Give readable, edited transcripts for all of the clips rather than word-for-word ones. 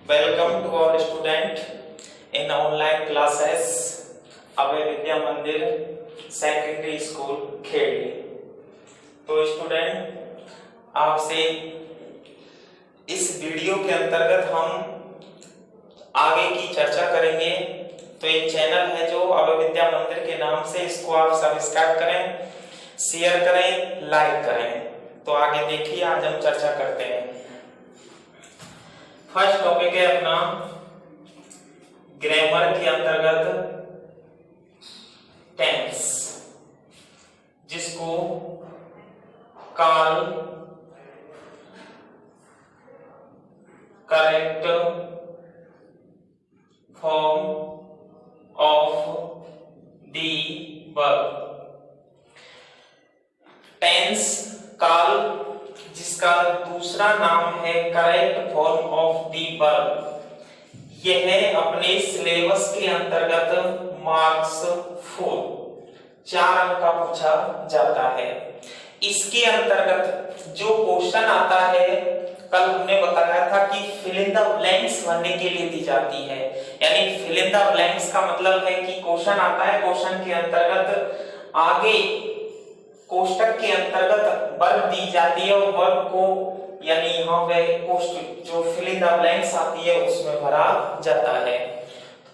Welcome to our student in online classes अभय विद्या मंदिर secondary school Khedi. तो student, आपसे इस वीडियो के अंतर्गत हम आगे की चर्चा करेंगे। तो एक चैनल है जो अभय विद्या मंदिर के नाम से, इसको आप सब्सक्राइब करें, शेयर करें, लाइक करें। तो आगे देखिए, आज हम चर्चा करते हैं। फर्स्ट टॉपिक है अपना ग्रामर के अंतर्गत टेंस, जिसको काल, correct form of the verb. Tense काल, जिसका दूसरा नाम है correct form of the verb, यह अपने सिलेबस के अंतर्गत मार्क्स 4 अंक का पूछा जाता है। इसके अंतर्गत जो क्वेश्चन आता है, कल हमने बताया था कि फिल इन द ब्लैंक्स भरने के लिए दी जाती है। यानी फिल इन द ब्लैंक्स का मतलब है कि क्वेश्चन आता है, क्वेश्चन के अंतर्गत आगे कोष्टक के अंतर्गत वर्ब दी जाती है और वर्ब को यानी यहाँ पे कोष्टक जो फिल इन द ब्लैंक्स आती है उसमें भरा जाता है।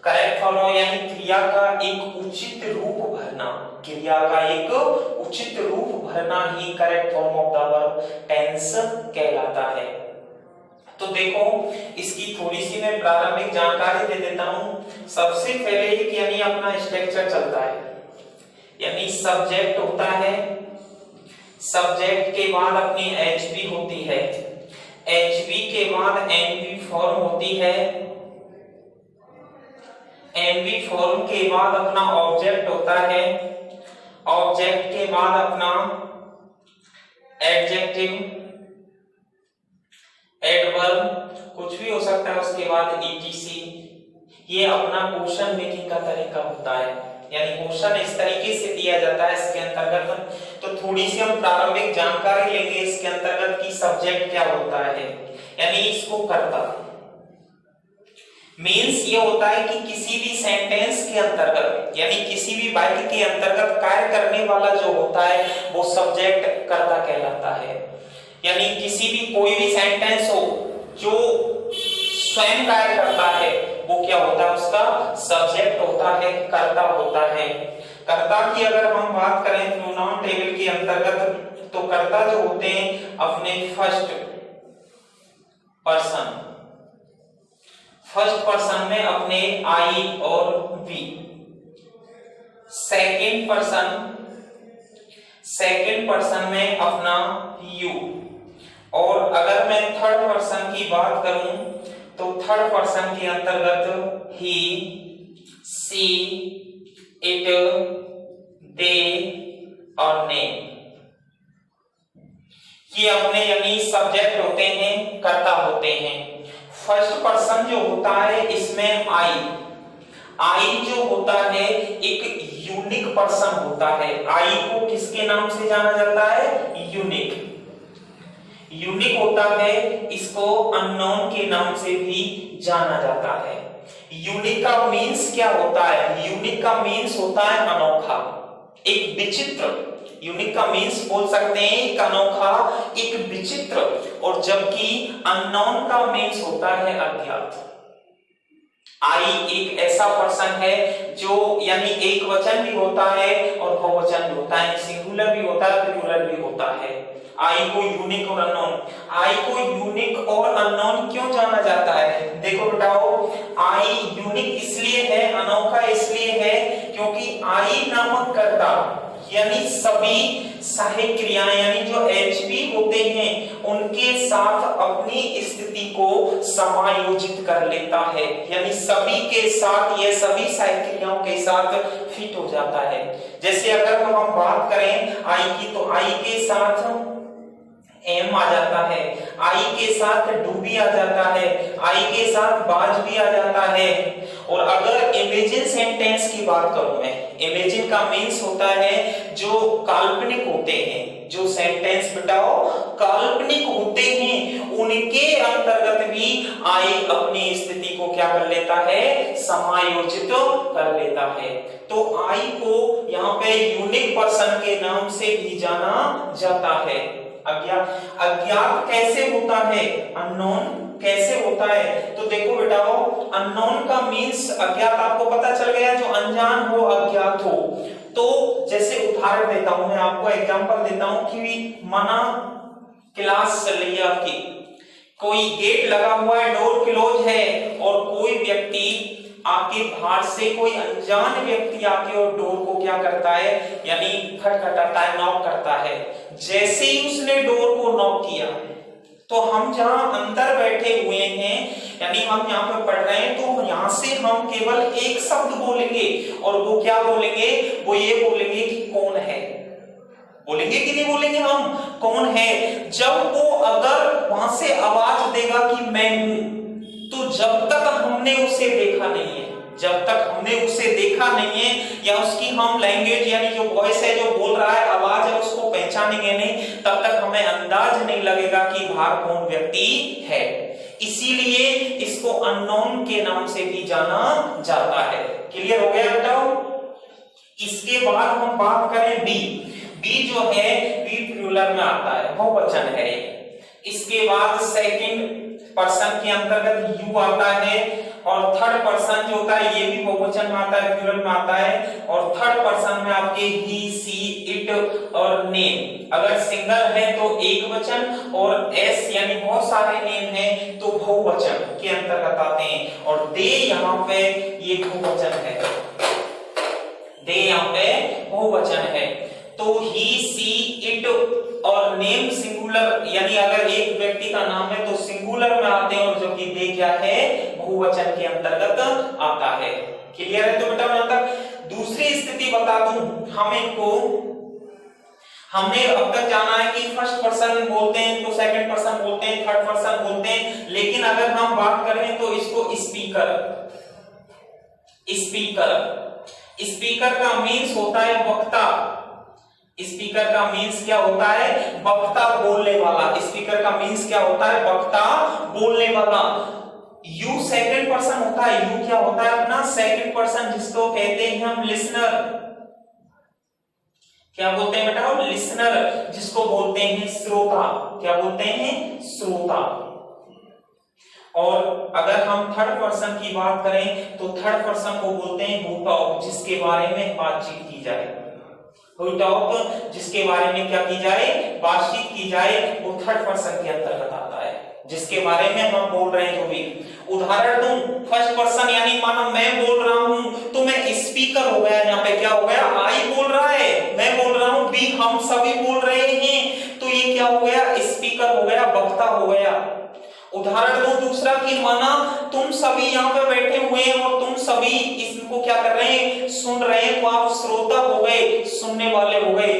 करेक्ट फॉर्म यानी क्रिया का एक उचित रूप भरना, क्रिया का एक उचित रूप भरना ही correct form of the verb tense कहलाता है। तो देखो, इसकी थोड़ी सी मैं प्रारंभिक जानकारी दे देता हूं। सबसे पहले एक यानी अपना स्ट्रक्चर चलता है, यानी सब्जेक्ट होता है, सब्जेक्ट के बाद अपनी एचवी होती है, एचवी के बाद एनवी फॉर्म होती है, एनवी फॉर्म के बाद अपना ऑब्जेक्ट होता है, ऑब्जेक्ट के बाद अपना एडजेक्टिव, एडवर्ब कुछ भी हो सकता है, उसके बाद ईटीसी। ये अपना क्वेश्चन मेकिंग का तरीका होता है, यानी क्वेश्चन इस तरीके से दिया जाता है इसके अंतर्गत। तो थोड़ी सी हम प्रारंभिक जानकारी लेंगे इसके अंतर्गत कि सब्जेक्ट क्या होता है। यानी इसको करता मीन्स ये होता है कि किसी भी सेंटेंस के अंतर्गत यानी किसी भी वाक्य के अंतर्गत कार्य करने वाला जो होता है वो सब्जेक्ट कर्ता कहलाता है। यानी किसी भी कोई भी सेंटेंस हो जो स्वयं कार्य करता है वो क्या होता है, उसका सब्जेक्ट होता है, कर्ता होता है। कर्ता की अगर हम बात करें प्रोनाउन टेबल के अंतर्गत, तो कर्ता जो होते हैं अपने फर्स्ट पर्सन में अपने आई और वी, सेकंड पर्सन में अपना यू, और अगर मैं थर्ड पर्सन की बात करूं तो थर्ड पर्सन के अंतर्गत ही, सी, इट, दे और ने, ये अपने यानी सब्जेक्ट होते हैं, कर्ता होते हैं। फर्स्ट पर्सन जो होता है इसमें आई जो होता है एक यूनिक पर्सन होता है। आई को किसके नाम से जाना जाता है, यूनिक होता है, इसको अननोन के नाम से भी जाना जाता है। यूनिक का मीन्स क्या होता है, यूनिक का मीन्स होता है अनोखा, एक विचित्र। यूनिक का मीन्स बोल सकते हैं एक अनोखा, एक विचित्र, और जबकि अननोन का मीन्स होता है अज्ञात। आई एक ऐसा पर्सन है जो यानी एक वचन भी होता है और बहुवचन भी होता है, सिंगुलर भी होता है, प्लूरल भी होता है। आई को यूनिक और अननोन, आई को यूनिक और अननोन क्यों जाना जाता है, देखो बताओ। आई यूनिक इसलिए है, अनोखा इसलिए है क्योंकि आई नामक कर्ता यानी सभी सहायक क्रियाएं यानी जो एचवी होते हैं उनके साथ अपनी स्थिति को समायोजित कर लेता है, यानी सभी के साथ, ये सभी सहायक क्रियाओं के साथ फिट हो जाता है। जैसे अगर हम बात करें आई की, तो आई के साथ एम आ जाता है, आई के साथ डू भी आ जाता है, आई के साथ बाज भी आ जाता है। और अगर इमेजिन सेंटेंस की बात करूं मैं, इमेजिन का मीन्स होता है जो काल्पनिक होते हैं, जो सेंटेंस बताओ काल्पनिक होते हैं उनके अंतर्गत भी आई अपनी स्थिति को क्या कर लेता है, समायोजित कर लेता है। तो आई को यहाँ पे यूनिक पर्सन के नाम से भी जाना जाता है। अज्ञात कैसे होता है, अननोन कैसे होता है, तो देखो बेटाओ अननोन का मीन्स अज्ञात आपको पता चल गया, जो अनजान हो अज्ञात हो। तो जैसे उदाहरण देता हूं मैं आपको, एग्जांपल देता हूं कि माना क्लास चल रही है आपकी, कोई गेट लगा हुआ है, डोर क्लोज है और कोई व्यक्ति आके बाहर से, कोई अनजान व्यक्ति आके और डोर को क्या करता है, यानी खटखटाता है, नॉक करता है। जैसे ही उसने डोर को नॉक किया तो हम जहां अंदर बैठे हुए हैं, यानी हम यहाँ पे पढ़ रहे हैं, तो यहां से हम केवल एक शब्द बोलेंगे और वो क्या बोलेंगे, वो ये बोलेंगे कि कौन है। बोलेंगे कि नहीं बोलेंगे हम, कौन है। जब वो अगर वहां से आवाज देगा कि मैं हूं, तो जब तक हमने उसे देखा नहीं है, जब तक हमने उसे देखा नहीं है या उसकी हम लैंग्वेज यानी जो वॉइस है, जो बोल रहा है, आवाज है, उसको पहचानेंगे नहीं, तब तक हमें अंदाज नहीं लगेगा कि बाहर कौन व्यक्ति है। इसीलिए इसको अननोन के नाम से भी जाना जाता है। क्लियर हो गया बेटाओ। इसके बाद हम बात करें बी। बी जो है बी प्लूरल में आता है, बहुवचन है। इसके बाद सेकंड पर्सन के अंतर्गत यू आता है और थर्ड पर्सन जो होता है ये भी बहुवचन में आता है, प्लूरल में आता है। और थर्ड पर्सन में आपके ही, सी, इट और नेम। अगर सिंगल है तो एक वचन और एस यानी बहुत सारे नेम हैं तो बहुवचन के अंतर्गत आते हैं। और दे यहाँ पे ये बहुवचन है, दे यहाँ पे बहुवचन है। तो ही, सी, इट और नेम सिंगुलर, यानी अगर एक व्यक्ति का नाम है तो सिंगुलर में आते हैं, और जो कि दे क्या है, बहुवचन के अंतर्गत आता है। क्लियर है। तो बेटा यहां तक दूसरी स्थिति बता दूं, हमने अब तक जाना है कि फर्स्ट पर्सन बोलते हैं तो सेकंड पर्सन बोलते हैं, थर्ड पर्सन बोलते हैं। लेकिन अगर हम बात करें तो इसको स्पीकर, स्पीकर का मीन्स होता है वक्ता। स्पीकर का मीन्स क्या होता है, वक्ता, बोलने वाला। स्पीकर का मीन्स क्या होता है, वक्ता, बोलने वाला। यू सेकंड पर्सन होता है, यू क्या होता है अपना सेकंड पर्सन, जिसको कहते हैं हम लिसनर। क्या बोलते हैं बेटा, लिसनर, जिसको बोलते हैं श्रोता। क्या बोलते हैं, श्रोता। और अगर हम थर्ड पर्सन की बात करें तो थर्ड पर्सन को बोलते हैं हु टॉक, जिसके बारे में बातचीत की जाए। हु टॉक, जिसके बारे में क्या की जाए, बातचीत की जाए, वो थर्ड पर्सन के अंतर्गत आता है, जिसके बारे में हम बोल रहे हैं। जो भी उदाहरण दूं, फर्स्ट पर्सन यानी मानो मैं बोल रहा हूं तो मैं स्पीकर हो गया। यहाँ पे क्या हो गया, आई बोल रहा है, मैं बोल रहा हूं, बी हम सभी बोल रहे हैं, तो ये क्या हो गया, स्पीकर हो गया, वक्ता हो गया। उदाहरण दो दूसरा कि माना तुम सभी यहाँ पे बैठे हुए हैं और तुम सभी इसको क्या कर रहे हैं, सुन रहे हैं, तो आप श्रोता हो गए, सुनने वाले हो गए।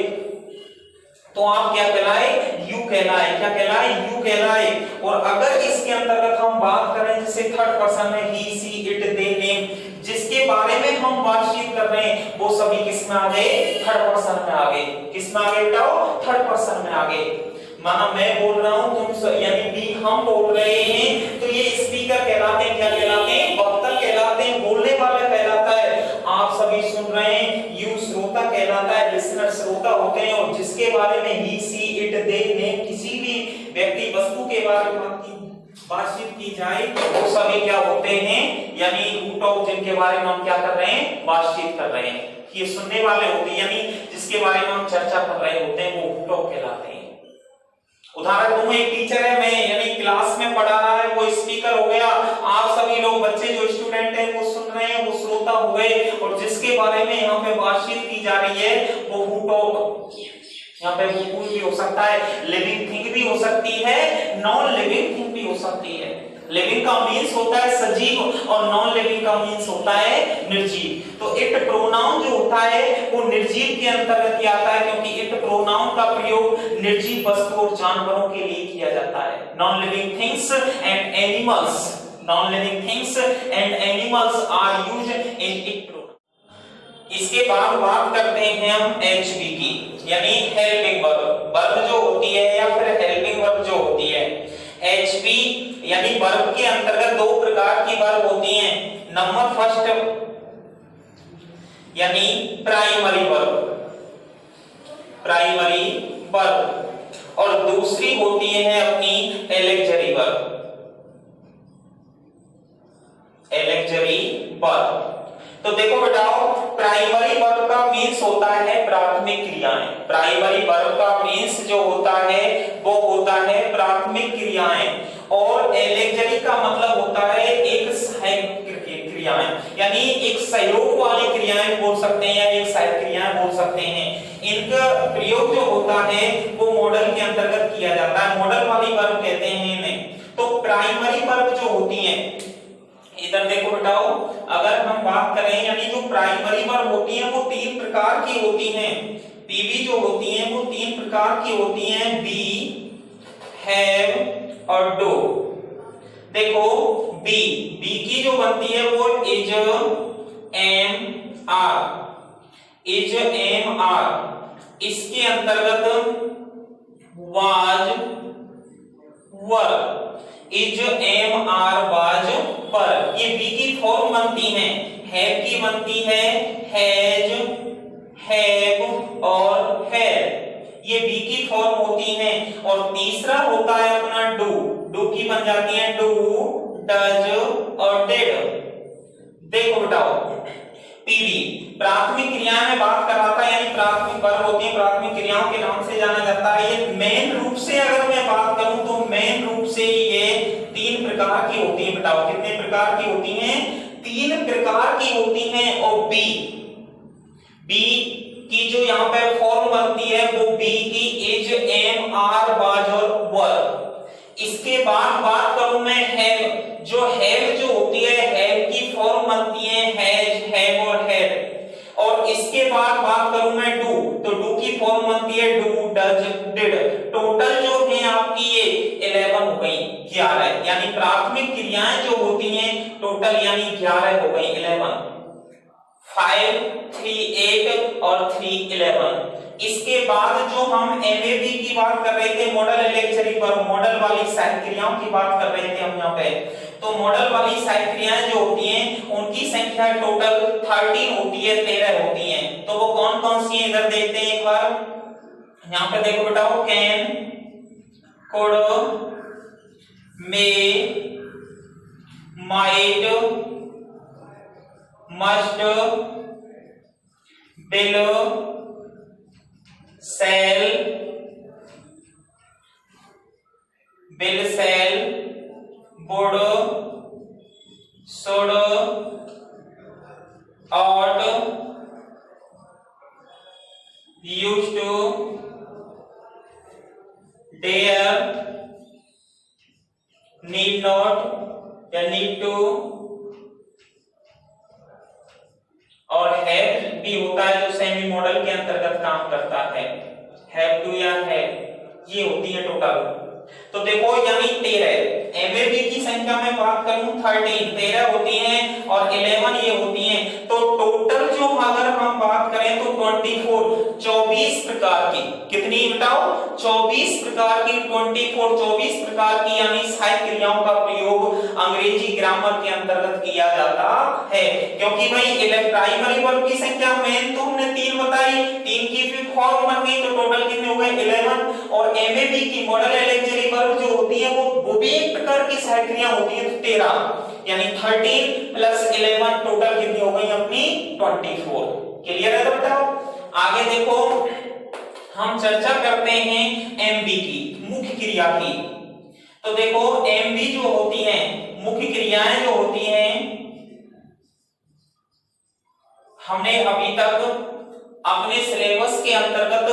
तो आप क्या कहलाए, यू कहलाए। क्या कहलाए, यू कहलाए। और अगर इसके अंतर्गत हम बात करें जैसे थर्ड पर्सन में ही, सी, इट, दे, नेम, जिसके बारे में हम बातचीत कर रहे हैं, वो सभी किस में आ गए, थर्ड पर्सन में आ गए। किस में आ गए बेटाओ, थर्ड पर्सन में आ गए। माना मैं बोल रहा हूं, तुम यानी भी हम बोल रहे हैं, तो ये स्पीकर कहलाते हैं। क्या कहलाते हैं, वक्ता कहलाते हैं, बोलने वाला कहलाता है। आप सभी सुन रहे हैं, यू श्रोता कहलाता है, लिसनर श्रोता होते हैं। और जिसके बारे में ही, सी, इट, दे, नेम, किसी भी व्यक्ति वस्तु के बारे में बातचीत की जाए, वो सभी क्या होते हैं, यानी हु टॉक, जिनके बारे में हम क्या कर रहे हैं, बातचीत कर रहे हैं, ये सुनने वाले होते हैं, यानी जिसके बारे में हम चर्चा कर रहे होते हैं, वो हु टॉक कहलाते हैं। उदाहरण दूं, एक टीचर है, मैं यानी क्लास में पढ़ा रहा है, वो स्पीकर हो गया। आप सभी लोग, बच्चे जो स्टूडेंट हैं, वो सुन रहे हैं, वो श्रोता हो गए। और जिसके बारे में यहाँ पे बातचीत की जा रही है, वो हु टॉक। यहाँ पे वो भी हो सकता है, लिविंग थिंग भी हो सकती है, नॉन लिविंग थिंग भी हो सकती है। लिविंग का मीन्स होता है सजीव और नॉन लिविंग का मीन्स होता है निर्जीव। तो इट प्रोनाउन जो होता है वो निर्जीव के अंतर्गत ही आता है, क्योंकि इट प्रोनाउन का प्रयोग निर्जीव वस्तु और जानवरों के लिए किया जाता है। Non living things and animals, non living things and animals are used in it pronoun. इसके बाद बात करते हैं हम एचबी की, यानी हेल्पिंग वर्ब। वर्ब जो होती है या फिर हेल्पिंग वर्ब जो होती है, एचबी यानी वर्ब के अंतर्गत दो प्रकार की वर्ब होती हैं। नंबर फर्स्ट यानी प्राइमरी वर्ब, और दूसरी होती है अपनी एलेक्जरी वर्ब। तो देखो बेटाओ, प्राइमरी वर्ब का मीन्स होता है प्राथमिक क्रियाएं। प्राइमरी वर्ब का मीन्स जो होता है वो होता है प्राथमिक क्रियाएं, और एलेक्जरी का मतलब होता है एक सहायक क्रियाएं, यानी एक सहयोग वाली क्रियाएं बोल सकते हैं या एक सहायक क्रियाएं बोल सकते हैं। इनका प्रयोग जो होता है वो मॉडल के अंतर्गत किया जाता है, मॉडल वाली वर्ब कहते हैं इन्हें। तो प्राइमरी वर्ब जो होती है, इधर देखो बेटाओ, अगर हम बात करें यानी जो प्राइमरी वर्ब होती हैं वो तीन प्रकार की होती हैं। पीवी जो होती हैं वो तीन प्रकार की होती हैं, बी, हैव और डू। देखो बी की जो बनती है वो इज, एम, आर, इसके अंतर्गत was, were, is, am, are, was, पर, ये बी की फॉर्म बनती हैं। हैव की बनती है हैज, हैव और हैव, ये बी की फॉर्म होती हैं। और तीसरा होता है अपना डू की बन जाती है डू, डज और डिड। देखो बेटाओ, पीवी प्राथमिक क्रिया में बात कर रहा था, यानी प्राथमिक वर्ब होती है, प्राथमिक क्रियाओं के नाम से जाना जाता है। ये मेन रूप से अगर मैं बात करूं तो मेन रूप से ये तीन प्रकार की होती है। बताओ कितने प्रकार की होती हैं? तीन प्रकार की होती हैं। और बी की जो यहाँ पे फॉर्म बनती है वो बी की इज, एम, आर, वाज और वर। इसके बाद बात करूं मैं हैव, जो हैव जो होती है, हैव की फॉर्म बनती है हैज, हैव और हैड। और इसके बाद बात करूं मैं डू, तो डू की फॉर्म बनती है डू, डज, डिड। टोटल जो है आपकी ये 11 हो गई, 11, यानी प्राथमिक क्रियाएं जो होती हैं टोटल यानी 11 हो गई, 11। 5, 3, 8 और 3, 11। इसके बाद जो हम एमएबी की बात कर रहे थे, मॉडल एलेक्चरी पर, मॉडल वाली सहायक क्रियाओं की बात कर रहे थे हम यहाँ पे। तो मॉडल वाली सहायक क्रियाएं जो होती हैं उनकी संख्या टोटल 13 होती है, 13 होती हैं। तो वो कौन कौन सी है इधर देखते हैं एक बार। यहाँ पे देखो बेटा, can, could, may, might, must, will, shall, would, should, ought, used to, dare, need not या need to, और हैव भी होता है जो सेमी मॉडल के अंतर्गत काम करता है। हैव टू या हैव, ये होती है टोटल। तो देखो यानी 13, एमएबी की संख्या में बात करूं 13 होती हैं और 11 ये होती हैं। तो टोटल जो अगर हम बात करें तो 24 प्रकार की, कितनी बताओ? 24 प्रकार की, 24 प्रकार की यानी सहायक क्रियाओं का प्रयोग अंग्रेजी ग्रामर के अंतर्गत किया जाता है। क्योंकि भाई प्राइमरी वर्ब की संख्या मेन तो हमने 3 बताई, 3 की फिर फॉर्म बन गई, तो टोटल कितने हो गए? 11। और एमएबी की मॉडल एलेक्चरी वर्ब जो होती है वो भी एक प्रकार की सहायक क्रिया होती है, तो 13 यानी 13 प्लस 11 टोटल कितनी हो गई अपनी? 24। क्लियर है बेटा? आगे देखो, हम चर्चा करते हैं एमबी की, मुख्य क्रिया की। तो देखो एमबी जो होती है, मुख्य क्रियाएं जो होती हैं, हमने अभी तक अपने सिलेबस के अंतर्गत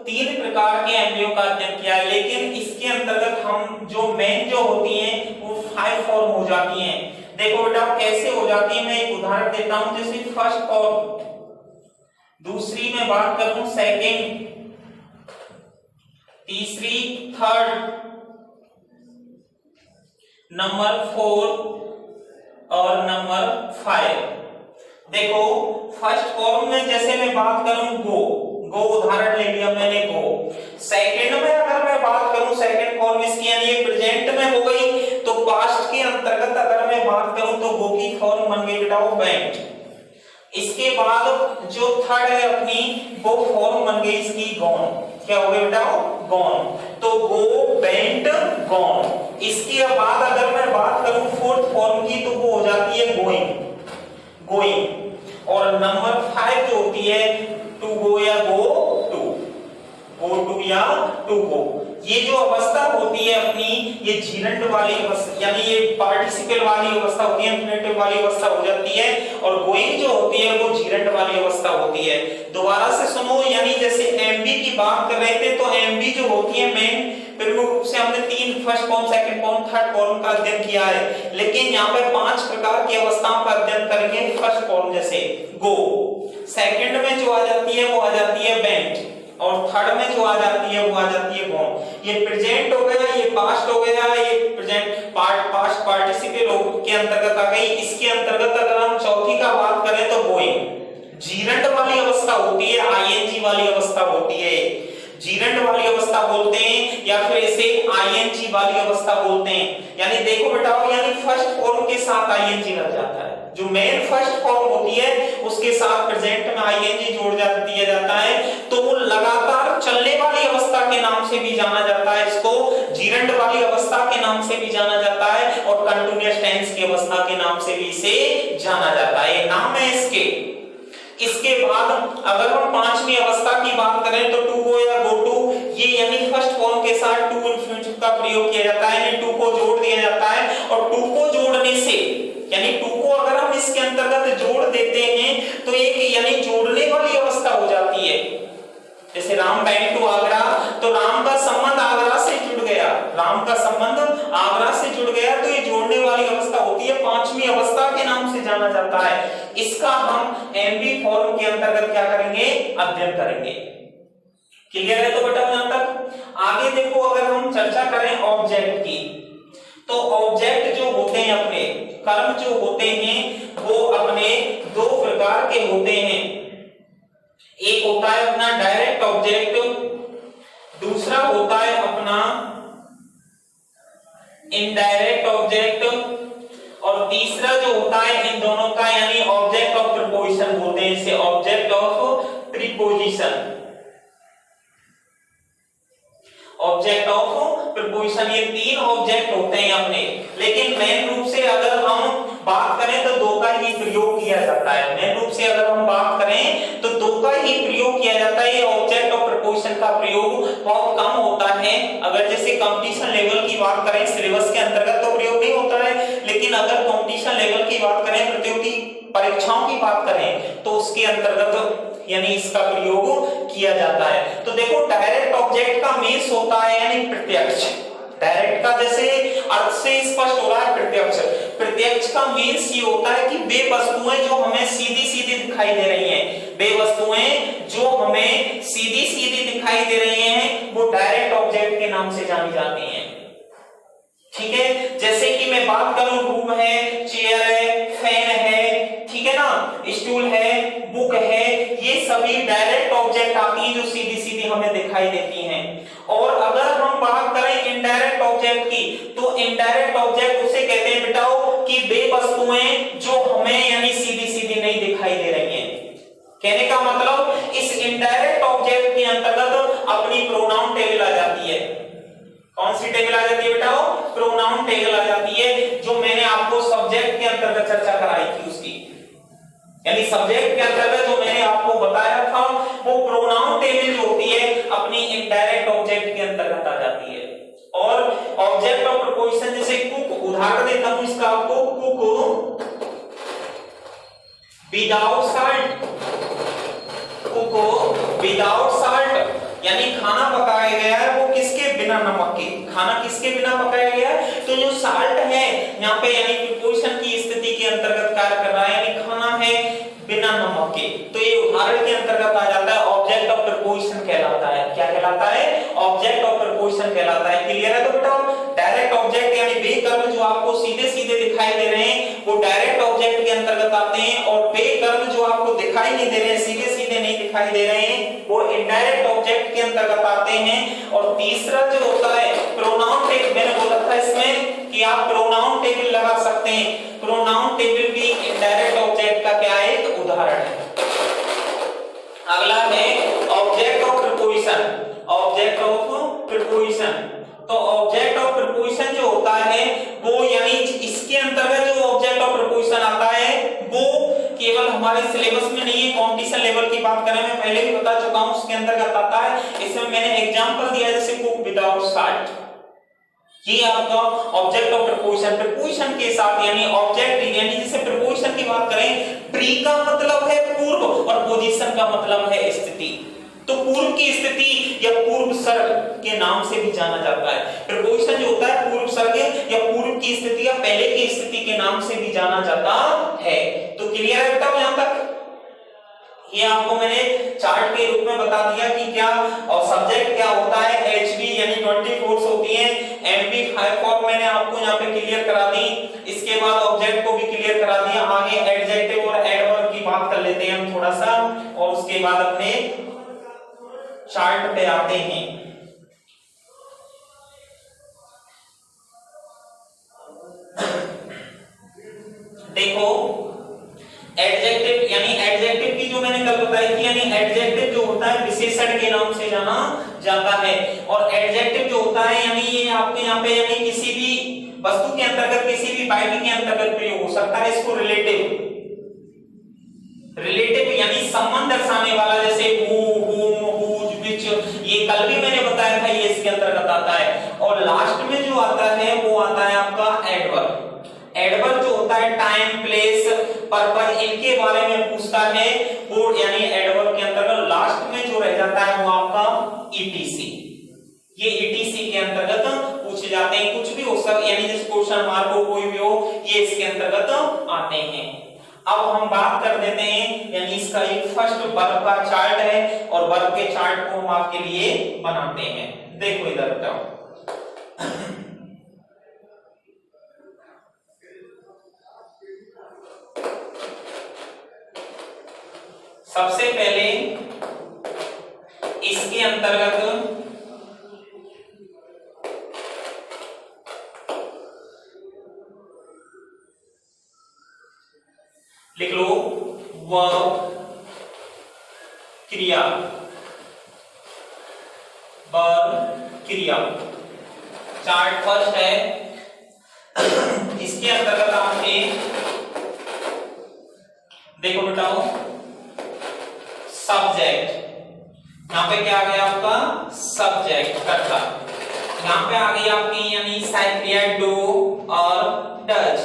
3 प्रकार के एमबीओ का अध्ययन किया, लेकिन इसके अंतर्गत हम जो मेन जो होती हैं वो 5 फॉर्म हो जाती हैं। देखो बेटा कैसे हो जाती है, मैं एक उदाहरण देता हूं। जैसे फर्स्ट फॉर्म, दूसरी में बात करूं सेकंड, तीसरी थर्ड, नंबर 4 और नंबर 5। देखो फर्स्ट फॉर्म में जैसे मैं बात करूं गो, गो उदाहरण ले लिया मैंने गो। सेकंड में अगर मैं बात करूं सेकंड फॉर्म इसकी यानी ये प्रेजेंट में हो गई, तो पास्ट के अंतर्गत अगर मैं बात करूं तो गो की फॉर्म बन गई बेटा वो वेंट। इसके बाद जो थर्ड है अपनी वो फॉर्म बन गई इसकी गॉन। क्या हो गया बेटा गॉन, तो गो वेंट गॉन। इसके बाद अगर मैं बात करूं फोर्थ फॉर्म की तो वो हो जाती है गोइंग, गोइंग। और नंबर 5 जो होती है टू गो या गो टू, गो टू या टू गो। ये जो अवस्था होती है अपनी ये जीरंड वाली अवस्था यानी ये पार्टिसिपल वाली अवस्था होती है, इंफिनिटिव वाली अवस्था हो जाती है। और गोइंग जो होती है वो जीरंड वाली अवस्था होती है। दोबारा से सुनो, यानी जैसे एमबी की बात कर रहे थे तो एमबी जो होती है मेन प्रमुख रूप से हमने 3 first form, second form, third form का अध्ययन किया है, लेकिन यहाँ पे 5 प्रकार की अवस्थाओं का अध्ययन करेंगे। फर्स्ट फॉर्म जैसे गो, सेकंड में जो आ जाती है वो आ जाती है वेंट, और थर्ड में जो आ जाती है वो आ जाती है गॉन। ये प्रेजेंट हो गया, ये पास्ट हो गया, ये प्रेजेंट पास्ट पार्टिसिपल के अंतर्गत आ गई। इसके अंतर्गत अगर हम चौथी का बात करें तो गोइंग जीरंड वाली अवस्था होती है, आईएनजी वाली अवस्था होती है, जीरंड वाली अवस्था बोलते हैं या फिर इसे आईएनजी वाली अवस्था बोलते हैं। यानी देखो बेटा यानी फर्स्ट फॉर्म के साथ आईएनजी लग जाता है, जो मेन फर्स्ट फॉर्म होती है उसके साथ प्रेजेंट में आईएनजी जोड़ दिया जाता है, तो वो लगातार चलने वाली अवस्था के नाम से भी जाना जाता है, इसको जीरंड वाली अवस्था के नाम से भी जाना जाता है, और कंटीन्यूअस टेंस की अवस्था के नाम से भी इसे जाना जाता है, नाम है इसके। इसके बाद अगर हम 5वीं अवस्था की बात करें तो टू गो या गो टू, ये यानी फर्स्ट फॉर्म के साथ टू इंफिनिटिव का प्रयोग किया जाता है, यानी टू को जोड़ दिया जाता है, और टू को जोड़ने से यानी टू को अगर हम इसके अंतर्गत जोड़ देते हैं तो एक यानी जोड़ने वाली अवस्था हो जाती है। जैसे राम वेंट टू आगरा, तो राम का संबंध आगरा से जुड़ गया, राम का संबंध आगरा से जुड़ गया, तो ये जोड़ने वाली अवस्था होती है, 5वीं अवस्था के नाम से जाना जाता है। इसका हम एमबी फॉर्म के अंतर्गत क्या करेंगे, अध्ययन करेंगे। क्लियर है तो बेटा यहां तक? आगे देखो अगर हम चर्चा करें ऑब्जेक्ट की, तो ऑब्जेक्ट जो होते हैं अपने कर्म जो होते हैं वो अपने 2 प्रकार के होते हैं। एक होता है अपना डायरेक्ट ऑब्जेक्ट, दूसरा होता है अपना इनडायरेक्ट ऑब्जेक्ट, और तीसरा जो होता है इन दोनों का यानी ऑब्जेक्ट ऑफ प्रीपोजिशन बोलते हैं इसे, object of preposition, object of preposition. ये 3 ऑब्जेक्ट होते हैं अपने, लेकिन मेन रूप से अगर हम बात करें तो 2 का ही प्रयोग किया जाता है। मेन रूप से अगर हम बात करें तो 2 का ही प्रयोग किया जाता है। ये ऑब्जेक्ट ऑफ प्रीपोजिशन का प्रयोग बहुत कम होता है। अगर जैसे कंपटीशन लेवल की बात करें, सिलेबस के अंतर्गत तो प्रयोग नहीं होता है, लेकिन अगर कंपटीशन लेवल की बात करें, प्रतियोगी परीक्षाओं की बात करें, तो उसके अंतर्गत यानी इसका प्रयोग किया जाता है। तो देखो डायरेक्ट ऑब्जेक्ट का मीन्स होता है यानी प्रत्यक्ष, डायरेक्ट का जैसे अर्थ से स्पष्ट हो रहा है प्रत्यक्ष, प्रत्यक्ष का मीन्स ये होता है कि वे वस्तुएं जो हमें सीधी सीधी दिखाई दे रही हैं, वे वस्तुएं जो हमें सीधी सीधी दिखाई दे रही हैं वो डायरेक्ट ऑब्जेक्ट के नाम से जानी जाती हैं। ठीक है, जैसे कि मैं बात करूं रूम है, चेयर है, फैन है, ठीक है ना, स्टूल है, बुक है, ये सभी डायरेक्ट ऑब्जेक्ट आती हैं जो सीधी सीधी हमें दिखाई देती हैं। और अगर हम बात करें इनडायरेक्ट ऑब्जेक्ट की, तो इनडायरेक्ट ऑब्जेक्ट उसे कहते हैं बेटाओ कि वे वस्तुएं जो हमें यानी सीधी सीधी नहीं दिखाई दे रही हैं। कहने का मतलब इस इनडायरेक्ट ऑब्जेक्ट के अंतर्गत अपनी प्रोनाउन टेबल आ जाती है। कौन सी टेबल आ जाती है बेटा? प्रोनाउन टेबल आ जाती है, जो मैंने आपको सब्जेक्ट के अंतर्गत चर्चा कराई थी उसकी, यानी सब्जेक्ट के अंतर्गत जो मैंने आपको बताया था वो प्रोनाउन टेबल जो होती है अपनी इनडायरेक्ट ऑब्जेक्ट के अंतर्गत आ जाती है। और ऑब्जेक्ट ऑफ प्रीपोजिशन जैसे कुक, उदाहरण देता हूं इसका आपको, cook without salt, cook without salt यानी खाना पकाया गया है वो किसके बिना नमक के, खाना किसके बिना पकाया गया है, तो जो साल्ट है यहाँ पे यानी प्रीपोजिशन की स्थिति के अंतर्गत कार्य कर रहा है, यानी खाना है बिना नमक के, तो ये उदाहरण के अंतर्गत आ जाता है, ऑब्जेक्ट ऑफ प्रीपोजिशन कहलाता है। क्या कहलाता है? ऑब्जेक्ट ऑफ प्रीपोजिशन कहलाता है। क्लियर है तो बेटा? डायरेक्ट ऑब्जेक्ट यानी वे कर्म जो आपको सीधे सीधे दिखाई दे रहे हैं वो डायरेक्ट ऑब्जेक्ट के अंतर्गत आते हैं, और वे कर्म दिखाई नहीं दे रहे हैं, सीधे सीधे नहीं दिखाई दे रहे हैं, वो इनडायरेक्ट ऑब्जेक्ट के अंतर्गत आते हैं। और तीसरा जो होता है प्रोनाउन टेबल, मैंने बोला था इसमें कि आप प्रोनाउन टेबल लगा सकते हैं। प्रोनाउन टेबल भी इनडायरेक्ट ऑब्जेक्ट का क्या है, एक उदाहरण है। अगला है object of preposition. Object of preposition, तो ऑब्जेक्ट ऑफ प्रीपोजिशन जो होता है वो यानी इसके अंतर्गत जो ऑब्जेक्ट ऑफ प्रीपोजिशन आता है वो केवल हमारे सिलेबस में नहीं है, कंपटीशन लेवल की बात करें, मैं पहले भी बता चुका हूं, उसके अंतर्गत आता है। इसमें मैंने एग्जांपल दिया जैसे कुक विदाउट साल्ट, ये आपका ऑब्जेक्ट ऑफ प्रीपोजिशन। प्रीपोजिशन के साथ यानी ऑब्जेक्ट यानी जैसे प्रीपोजिशन की बात करें, प्री का मतलब है पूर्व और पोजीशन का मतलब है स्थिति, तो पूर्व की स्थिति या पूर्व सर्ग के नाम से भी जाना जाता है। प्रीपोजिशन जो होता है पूर्व सर्ग या पूर्व की स्थिति या पहले की स्थिति के नाम से भी जाना जाता है। तो क्लियर है बेटा यहां तक? ये आपको मैंने चार्ट के रूप में बता दिया कि क्या और सब्जेक्ट क्या होता है, एचबी यानी 20 फोर्स होती है, एमबी 5 फॉर्म मैंने आपको यहाँ पे क्लियर करा दी। इसके बाद ऑब्जेक्ट को भी क्लियर करा दिया। आगे एडजेक्टिव और एडवर्ब की बात कर लेते हैं हम थोड़ा सा, और उसके बाद अपने चार्ट पे आते हैं। देखो एडजेक्टिव यानी एडजेक्टिव की जो मैंने कल बताई थी, यानी एडजेक्टिव जो होता है विशेषण के नाम से जाना जाता है। और एडजेक्टिव जो होता है यानी ये आपके यहाँ पे यानी किसी भी वस्तु के अंतर्गत किसी भी वाक्य के अंतर्गत प्रयोग हो सकता है। इसको रिलेटिव यानी संबंध दर्शाने वाला, जैसे हु, हुम, हुज, विच, ये कल भी मैंने बताया था, ये इसके अंतर्गत आता है। और लास्ट में जो आता है वो आता है आपका एडवर्ब। एडवर्ब जो होता है टाइम, प्लेस, पर्पस, इनके बारे में पूछता है वो, यानी एडवर्ब के अंतर्गत लास्ट में जो रह जाता है वो आपका ईटीसी। ये ईटीसी के अंतर्गत पूछे जाते हैं, कुछ भी हो सकता यानी जैसे क्वेश्चन मार्क हो, कोई भी हो, ये इसके अंतर्गत आते हैं। अब हम बात कर देते हैं, यानी इसका एक फर्स्ट वर्ब का चार्ट है और वर्ब के चार्ट को हम आपके लिए बनाते हैं। देखो इधर बताओ, सबसे पहले इसके अंतर्गत लिख लो वर्ब क्रिया, वर्ब क्रिया चार्ट फर्स्ट है। इसके अंतर्गत आपके देखो बेटाओ सब्जेक्ट, यहाँ पे क्या आ गया आपका सब्जेक्ट कर्ता, यहाँ पे आ गई आपकी यानी क्रिया डू और डज,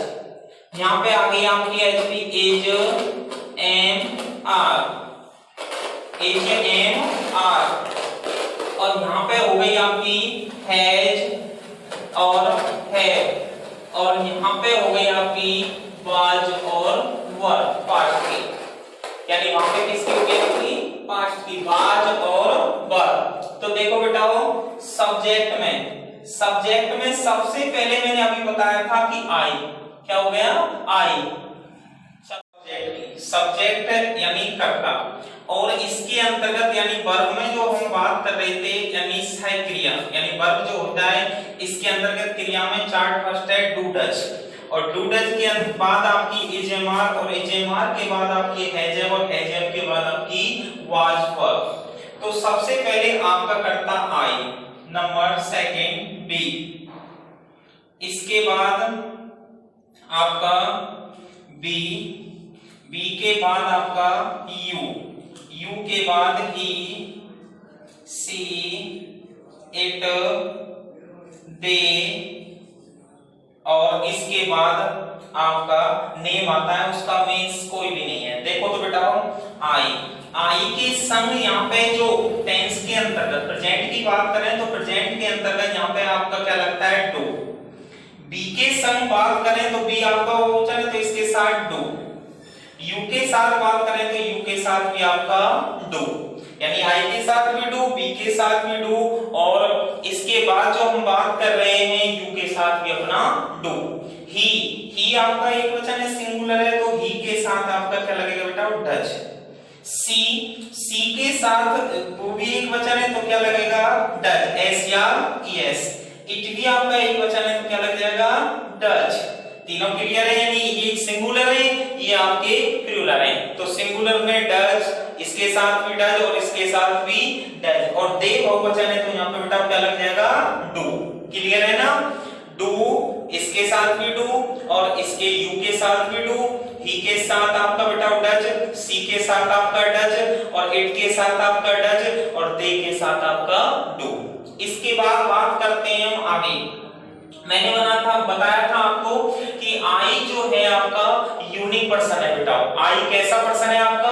यहाँ पे आ गई आपकी HP is am are, is am are, और यहाँ पे हो गई आपकी हैज और हैव, और यहाँ पे हो गई आपकी वाज और वर पास्ट की, यानी वहां पे किसकी हो गई आपकी पास्ट की, वाज और वर। तो देखो बेटाओ सब्जेक्ट में सबसे पहले मैंने अभी बताया था कि आई, क्या हो गया आई, सब्जेक्ट यानी कर्ता। और इसके अंतर्गत यानी वर्ब में जो हम बात कर रहे थे यानी सहायक क्रिया, यानी वर्ब जो होता है इसके अंतर्गत क्रिया में चार्ट फर्स्ट है डू डज, और डू डज के बाद आपकी एजएमआर, और एजएमआर के बाद आपकी हैजम, और हैजम के बाद आपकी वाज वर्ब। तो सबसे पहले आपका कर्ता आई, नंबर सेकंड बी, इसके बाद आपका बी, बी के बाद आपका यू, यू के बाद ही, सी, इट, दे, और इसके बाद आपका नेम आता है, उसका मीन्स कोई भी नहीं है। देखो तो बेटा आई, आई के संग यहाँ पे जो टेंस के अंतर्गत प्रेजेंट की बात करें तो प्रेजेंट के अंतर्गत यहाँ पे आपका क्या लगता है डू, बी के संग बात करें तो बी आपका बहुवचन है तो इसके साथ डू, यू के साथ बात करें तो यू के साथ भी आपका डू, यानी आई के साथ भी डू, बी के साथ भी डू, और इसके बाद जो हम बात कर रहे हैं यू के साथ भी अपना डू। ही आपका एक वचन है सिंगुलर है तो ही के साथ आपका क्या लगेगा बेटा डज, सी के साथ वो भी एक वचन है तो क्या लगेगा डज, एस या ईएस। इट भी आपका एक वचन है तो क्या लग जाएगा डज। तीनों क्लियर है, यानी ये सिंगुलर है, ये आपके प्लूरल है। तो सिंगुलर में डज, इसके साथ भी डज और इसके साथ भी डज, और दे बहुवचन है तो यहाँ पे बेटा क्या लग जाएगा डू। क्लियर है ना, डू, इसके साथ भी डू और इसके यू के साथ भी डू, ही के साथ आपका बेटा डज, सी के साथ आपका डज और इट के साथ आपका डज और दे के साथ आपका डू। इसके बाद बात करते हैं हम आगे। मैंने बताया था आपको कि आई जो है आपका यूनिक पर्सन है बेटा। आई कैसा पर्सन है आपका,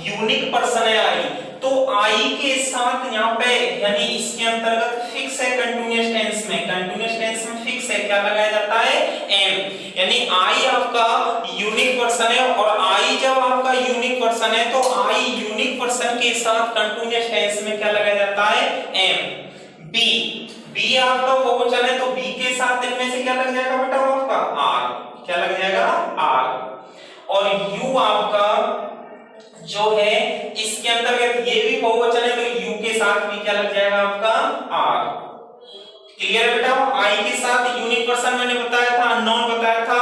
यूनिक पर्सन है आई। तो आई के साथ यहाँ पे यानी इसके अंतर्गत फिक्स है कंटीन्यूअस टेंस में, कंटीन्यूअस टेंस में फिक्स है, क्या लगाया जाता है एम। यानी आई आपका यूनिक पर्सन है और आई जब आपका यूनिक पर्सन है तो आई यूनिक पर्सन के साथ कंटीन्यूअस टेंस में क्या लगाया जाता है एम। बी आपका बहुवचन है तो बी के साथ इनमें से क्या लग जाएगा बेटा आपका आर, क्या लग जाएगा आर। और यू आपका जो है इसके अंतर्गत ये भी बहुवचन है तो यू के साथ भी क्या लग जाएगा आपका आर। क्लियर है बेटा, आई के साथ यूनिक पर्सन मैंने बताया था, अननोन बताया था,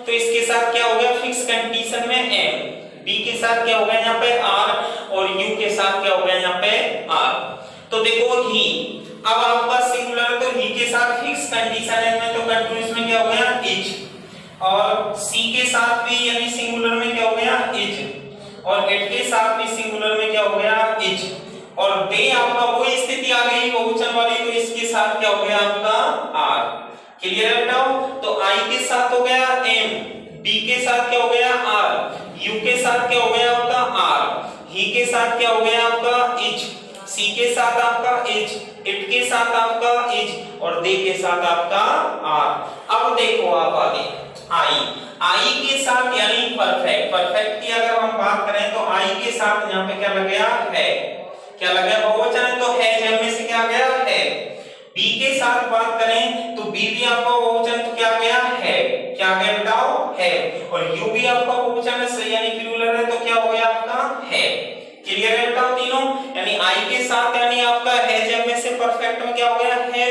तो इसके साथ क्या हो गया फिक्स कंडीशन में एम। बी के साथ क्या हो गया यहाँ पे आर और यू के साथ क्या हो गया यहाँ पे आर। तो देखो ही, अब आपका सिंगुलर तो ही के साथ फिक्स कंडीशन है में तो कंटीन्यूअस में क्या हो गया इज, और सी के साथ भी यानी सिंगुलर में क्या हो गया इज, और इट के साथ भी सिंगुलर में क्या हो गया इज, और दे आपका वो स्थिति आ गई बहुवचन वाली तो इसके साथ क्या हो गया आपका आर। क्लियर है बेटा, तो आई के साथ हो गया एम, बी के साथ क्या हो गया आर, यू के साथ क्या हो गया आपका आर, ही के साथ क्या हो गया आपका इज, सी के साथ आपका इज, इट के साथ आपका इज और दे के साथ आपका आर। अब देखो आप आगे आई के साथ यानी परफेक्ट, परफेक्ट की अगर हम बात करें तो आई के साथ यहाँ पे क्या लग गया है, क्या लग गया बहुवचन है तो है, जब में से क्या गया है। बी के साथ बात करें तो बी भी आपका बहुवचन तो क्या गया है, क्या गया बताओ है, और यू भी आपका बहुवचन है यानी प्लूरल है तो क्या हो गया आपका है। क्लियर है बेटा तीनों, यानी आई के साथ यानी आपका है जब में से परफेक्ट में क्या हो गया है,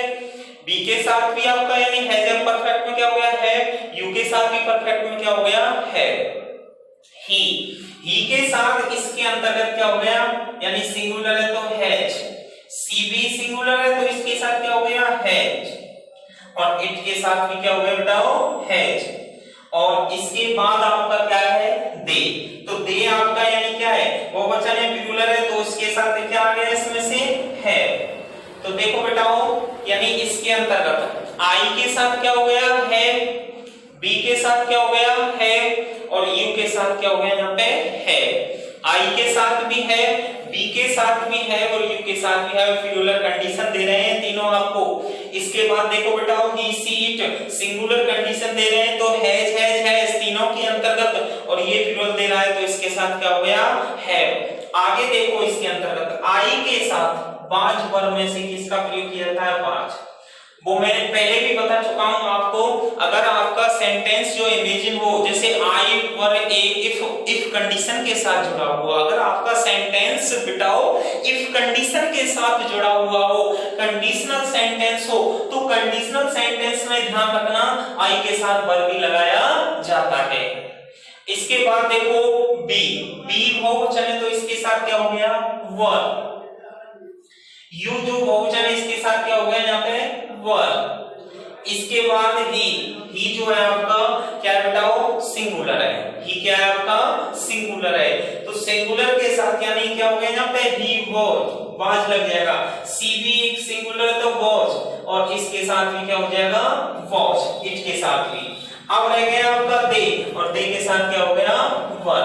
बी के साथ भी आपका यानी है जब परफेक्ट में क्या हो गया है, यू के साथ भी परफेक्ट में क्या हो गया है। ही के साथ इसके अंतर्गत क्या हो गया यानी सिंगुलर है तो हैज, सी भी सिंगुलर है तो इसके साथ क्या हो गया हैज, और इट के साथ भी क्या हो गया बताओ हैज, और इसके बाद आपका क्या है दे, तो दे आपका यानी क्या है वो वचन है प्लूरल है तो उसके साथ क्या आ गया इसमें से है। तो देखो बेटाओ यानी इसके अंतर्गत आई के साथ क्या हो गया है, बी के साथ क्या हो गया है और यू के साथ क्या हो गया यहाँ पे है। आई के साथ भी है, बी के साथ भी है और यू के साथ भी है, प्लूरल कंडीशन दे रहे हैं तीनों आपको। इसके बाद देखो बेटाओ ही सी इट सिंगुलर कंडीशन दे रहे हैं तो हैज तीनों के अंतर्गत और ये प्लूरल दे रहा है तो इसके साथ क्या हो गया है। आगे देखो इसके अंतर्गत आई के साथ बाज वर्ब में से किसका प्रयोग किया जाता है बाज, वो मैंने पहले भी बता चुका हूं आपको। अगर आपका सेंटेंस जो इमेजिन हो जैसे आई वर ए इफ कंडीशन के साथ जुड़ा हुआ, अगर आपका सेंटेंस बिटाओ इफ कंडीशन के साथ जुड़ा हुआ हो, कंडीशनल सेंटेंस हो, तो कंडीशनल सेंटेंस में ध्यान रखना आई के साथ वर्ब भी लगाया जाता है। इसके बाद देखो बी बहुवचन है तो इसके साथ क्या हो गया वर, यू जो बहुवचन है इसके साथ क्या हो गया यहाँ पे वर। इसके बाद ही जो है आपका क्या बताओ सिंगुलर है, ही क्या है आपका सिंगुलर है तो सिंगुलर के साथ यानी क्या हो गया यहाँ पे ही वाज लग जाएगा, सी भी एक सिंगुलर तो वाज और इसके साथ भी क्या हो जाएगा वाज, इट के साथ भी। अब रह गया आपका दे और दे के साथ क्या हो गया वर।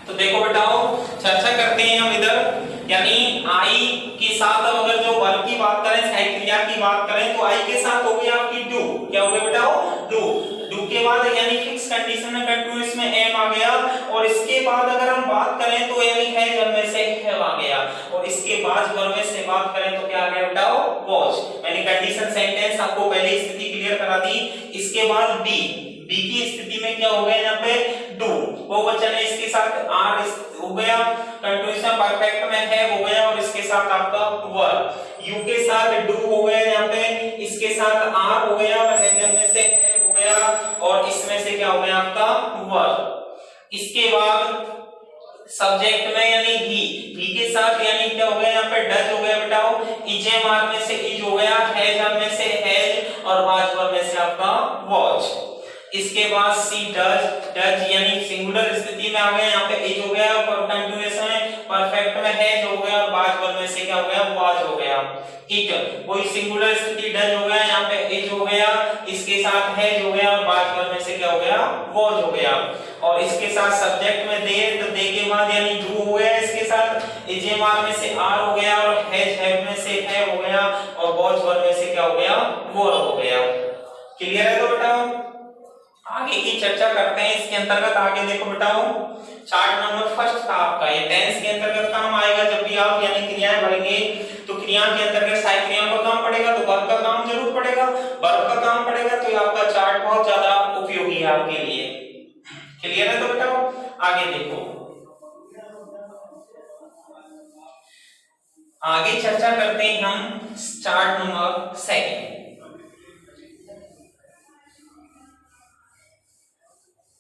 तो देखो बेटाओ चर्चा करते हैं हम इधर, यानी आई के साथ अगर जो वर्ब की बात करें चाहे क्रिया की बात करें तो आई के साथ हो गया आपकी डू, क्या हो गया बेटाओ डू के बाद यानी फिक्स कंडीशन में कंटीन्यूअस में एम आ गया, और इसके बाद अगर हम बात करें तो यानी है जब में से हैव आ गया, और इसके बाद वर्ब में से बात करें तो क्या आ गया बेटाओ वाज। मैंने कंडीशन सेंटेंस आपको पहले स्थिति क्लियर करा दी। इसके बाद बी बी की स्थिति में क्या हो गया यहाँ पे डू, बहुवचन है, इसके साथ आर हो गया, कंटीन्यूअस परफेक्ट में है हो गया, और इसके साथ आपका वर। यू के साथ डू हो गया यहाँ पे, इसके साथ आर हो गया, और है में से है हो गया, और इसमें से क्या हो गया आपका वर। इसके बाद सब्जेक्ट में यानी ही के साथ यानी क्या हो गया यहाँ पे डज हो गया बेटाओ, इजे मार में से इज हो गया, हैज में से हैज, और वाज वर में से आपका वॉच। इसके बाद सी डज यानी सिंगुलर स्थिति में आ गया, यहाँ पे इज हो गया, और कंटीन्यूअस में परफेक्ट में हैज हो गया, और वाज वर में से क्या हो गया वाज हो गया। इट वही सिंगुलर स्थिति डज हो गया, यहाँ पे इज हो गया, इसके साथ हैज हो गया, और वाज वर में से क्या हो गया वॉज हो गया। और इसके साथ सब्जेक्ट में दे, तो दे के बाद यानी डू हो गया, इसके साथ इजे मार में से आर हो गया, और हैज हैव में से है हो गया, और वॉज वर में से क्या हो गया वर हो गया। क्लियर है? तो बेटा आगे की चर्चा करते हैं इसके अंतर्गत। आगे देखो बेटाओ, चार्ट नंबर फर्स्ट था आपका, ये टेंस के अंतर्गत काम आएगा। जब भी आप यानी क्रियाएं भरेंगे तो क्रिया के अंतर्गत सहायक क्रियाओं का काम पड़ेगा, तो वर्ब का काम जरूर पड़ेगा। वर्ब का काम पड़ेगा तो आपका चार्ट बहुत ज्यादा उपयोगी है आपके लिए। क्लियर है? तो बेटाओ आगे देखो, आगे चर्चा करते हैं हम chart number second.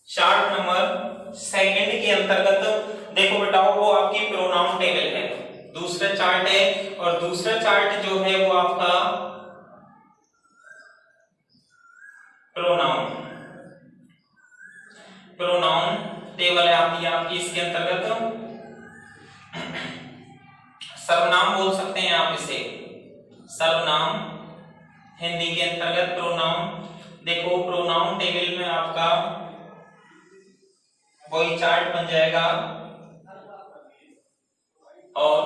Chart number second के अंतर्गत देखो बेटाओ, वो आपकी प्रोनाउन टेबल है, दूसरा चार्ट है, और दूसरा चार्ट जो है वो आपका प्रोनाउन टेबल है आपकी इसके अंतर्गत सर्वनाम बोल सकते हैं आप इसे, सर्वनाम हिंदी के अंतर्गत प्रोनाउन। देखो प्रोनाउन टेबल में आपका वही चार्ट बन जाएगा, और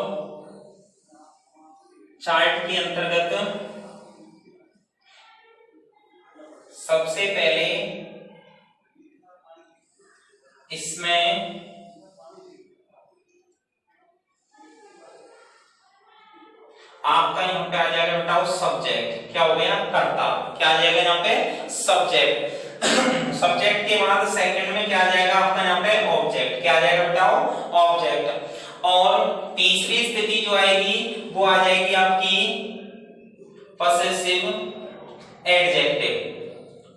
चार्ट के अंतर्गत सबसे पहले इसमें आपका यहाँ पे आ जाएगा बेटाओ सब्जेक्ट, क्या हो गया कर्ता, क्या आ जाएगा यहाँ पे सब्जेक्ट। सब्जेक्ट के बाद सेकंड में क्या आ जाएगा आपका यहाँ पे ऑब्जेक्ट, क्या आ जाएगा बेटाओ ऑब्जेक्ट। और तीसरी स्थिति जो आएगी वो आ जाएगी आपकी पसेसिव एडजेक्टिव,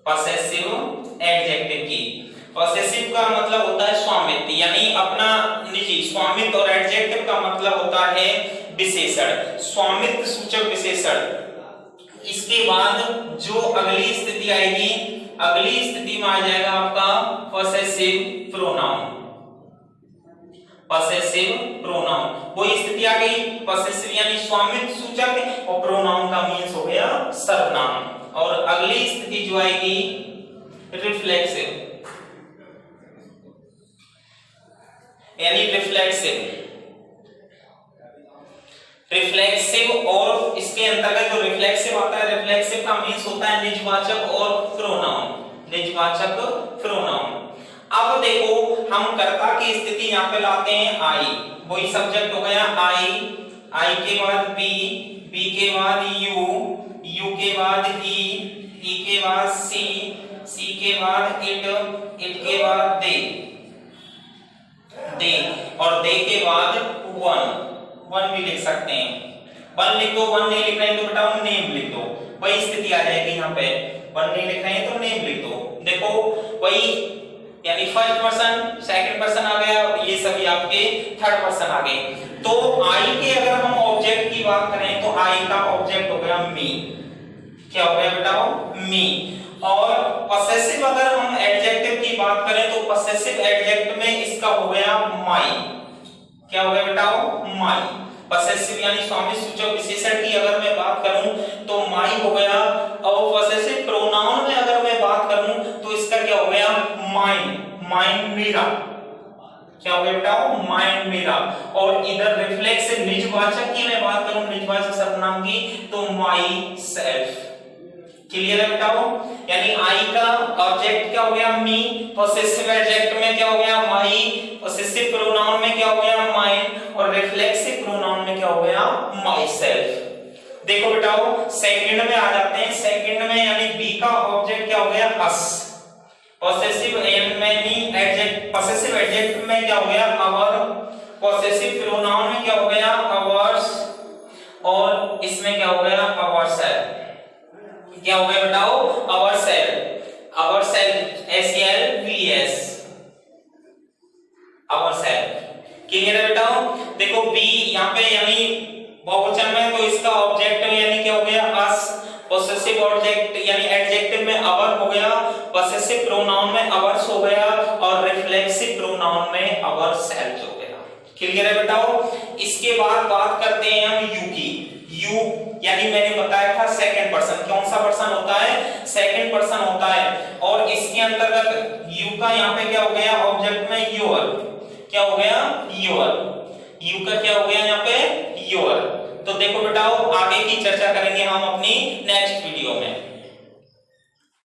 पसेसिव एडजेक्टिव की। पसेसिव का मतलब होता है स्वामित्व, यानी अपना निजी स्वामित्व, और एडजेक्टिव का मतलब होता है विशेषण, स्वामित्व सूचक विशेषण। इसके बाद जो अगली स्थिति आएगी, अगली स्थिति में आ जाएगा आपका पसेसिव प्रोनाउन, पसेसिव प्रोनाउन। वही स्थिति आ गई, पसेसिव यानी स्वामित्व सूचक, और प्रोनाउन का मीन्स हो गया सर्वनाम। और अगली स्थिति जो आएगी रिफ्लेक्सिव यानी रिफ्लेक्सिव, रिफ्लेक्सिव। और इसके अंतर्गत जो रिफ्लेक्सिव आता है, रिफ्लेक्सिव का मीन्स होता है निजवाचक और प्रोनाउन, निजवाचक प्रोनाउन। अब देखो हम कर्ता की स्थिति यहाँ पे लाते हैं आई, वही सब्जेक्ट हो गया आई, आई के बाद बी, बी के बाद यू, यू के बाद ई के बाद सी के बाद इट के बाद दे, और दे के बाद वन भी लिख सकते हैं। वन लिख दो, वन नहीं लिख रहे हैं तो बेटा नेम लिख दो, वही स्थिति आ जाएगी यहाँ पे। वन नहीं लिख रहे हैं तो नेम लिख दो। देखो वही यानी फर्स्ट पर्सन, सेकंड पर्सन आ गया, ये सभी आपके थर्ड पर्सन आ गए। तो आई के अगर हम ऑब्जेक्ट की बात करें तो आई का ऑब्जेक्ट हो गया मी, क्या हो गया बेटा मी। और पसेसिव अगर हम एडजेक्टिव की बात करें तो पसेसिव एडजेक्ट में इसका हो गया माई, क्या हो गया बेटा माई। पसेसिव यानी स्वामी सूचक विशेषण की अगर मैं बात करूं तो माई हो गया, और पसेसिव प्रोनाउन में अगर मैं बात करूं तो इसका क्या हो गया माइन, माइन मेरा, क्या हो गया बेटा माइन मेरा। और इधर रिफ्लेक्सिव निजवाचक की मैं बात करूं, निजवाचक सर्वनाम की, तो माई सेल्फ। क्लियर है बेटा? यानी आई का ऑब्जेक्ट क्या हो गया मी, पॉसेसिव एडजेक्ट में क्या हो गया माई, पॉसेसिव प्रोनाउन में क्या हो गया माइन, और रिफ्लेक्सिव प्रोनाउन में क्या हो गया माई सेल्फ। देखो बेटाओ सेकंड में आ जाते हैं। सेकंड में यानी बी का ऑब्जेक्ट क्या हो गया अस, पॉसेसिव पॉसेसिव एडजेक्टिव में क्या हो गया आवर, पॉसेसिव प्रोनाउन में क्या हो गया आवर्स, और इसमें क्या हो गया आवर सेल्फ। क्या हो गया बताओ our self, our self SELVS our self. Clear है बेटा? देखो बी यहाँ पे यानी बहुवचन में तो इसका ऑब्जेक्ट यानी क्या हो गया अस, पॉसेसिव ऑब्जेक्ट यानी एडजेक्टिव में अवर हो गया, पॉसेसिव प्रोनाउन में अवर्स हो गया और रिफ्लेक्सिव प्रोनाउन में अवर सेल्फ हो गया। क्लियर है बेटाओ? इसके बाद बात करते हैं हम यू की। यू यानी मैंने बताया था सेकंड पर्सन, कौन सा पर्सन होता है सेकंड पर्सन होता है, और इसके अंतर्गत यू का यहाँ पे क्या हो गया ऑब्जेक्ट में योर, क्या हो गया योर, यू का क्या हो गया यहाँ पे योर। तो देखो बेटाओ आगे की चर्चा करेंगे हम अपनी नेक्स्ट वीडियो में।